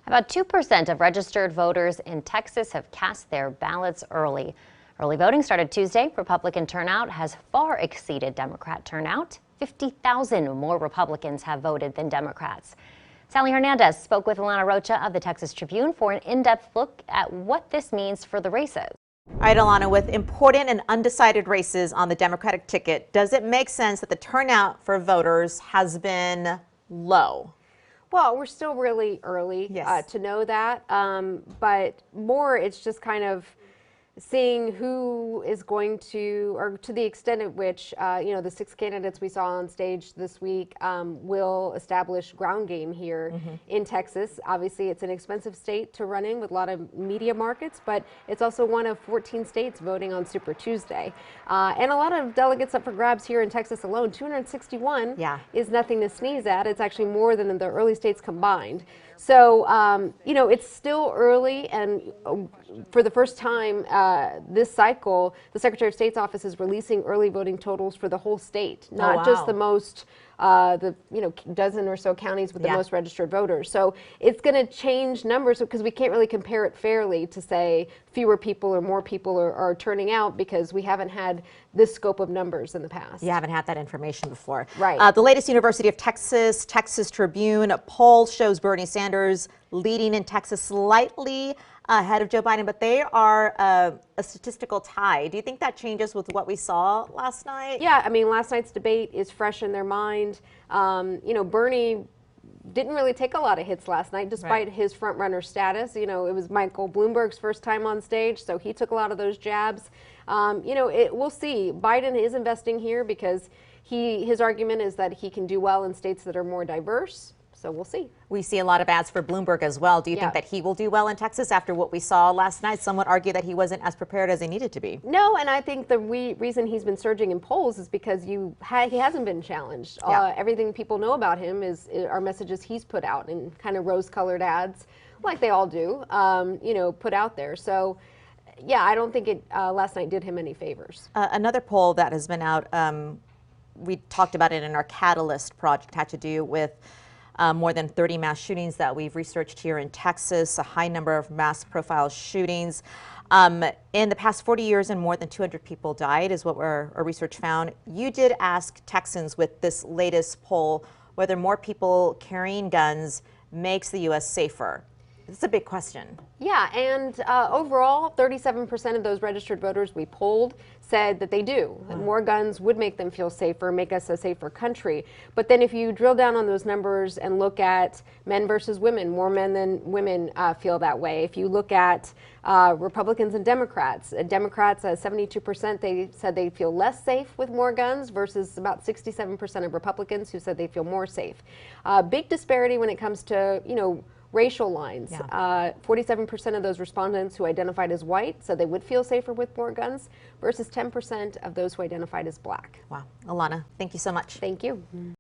About 2% of registered voters in Texas have cast their ballots early. Early voting started Tuesday. Republican turnout has far exceeded Democrat turnout. 50,000 more Republicans have voted than Democrats. Sally Hernandez spoke with Rocha of the Texas Tribune for an in-depth look at what this means for the races. All right, Alana, with important and undecided races on the Democratic ticket, does it make sense that the turnout for voters has been low? Well, we're still really early to know that, but more it's just kind of seeing who is going to, or to the extent at which, the 6 candidates we saw on stage this week will establish ground game here in Texas. Obviously, it's an expensive state to run in with a lot of media markets, but it's also one of 14 states voting on Super Tuesday. And a lot of delegates up for grabs here in Texas alone. 261 is nothing to sneeze at. It's actually more than the early states combined. So, it's still early, and for the first time this cycle, the Secretary of State's office is releasing early voting totals for the whole state, not just the most, dozen or so counties with the most registered voters. So it's going to change numbers because we can't really compare it fairly to say fewer people or more people are turning out because we haven't had this scope of numbers in the past. You haven't had that information before. Right. The latest University of Texas, Texas Tribune poll shows Bernie Sanders leading in Texas slightly ahead of Joe Biden, but they are a statistical tie. Do you think that changes with what we saw last night? Yeah, I mean, last night's debate is fresh in their mind. Bernie didn't really take a lot of hits last night, despite his front-runner status. It was Michael Bloomberg's first time on stage, so he took a lot of those jabs. We'll see. Biden is investing here because his argument is that he can do well in states that are more diverse. So we'll see. We see a lot of ads for Bloomberg as well. Do you think that he will do well in Texas after what we saw last night? Some would argue that he wasn't as prepared as he needed to be. No, and I think the reason he's been surging in polls is because he hasn't been challenged. Everything people know about him are messages he's put out in kind of rose-colored ads, like they all do, put out there. So, yeah, I don't think last night did him any favors. Another poll that has been out, we talked about it in our Catalyst project, had to do with more than 30 mass shootings that we've researched here in Texas, a high number of mass profile shootings. In the past 40 years, and more than 200 people died is what our research found. You did ask Texans with this latest poll whether more people carrying guns makes the U.S. safer. It's a big question. Yeah, and overall, 37% of those registered voters we polled said that they do. More guns would make them feel safer, make us a safer country. But then if you drill down on those numbers and look at men versus women, more men than women feel that way. If you look at Republicans and Democrats, 72% they said they feel less safe with more guns versus about 67% of Republicans who said they feel more safe. Big disparity when it comes to, racial lines. 47% of those respondents who identified as white said they would feel safer with more guns versus 10% of those who identified as black. Wow. Alana, thank you so much. Thank you.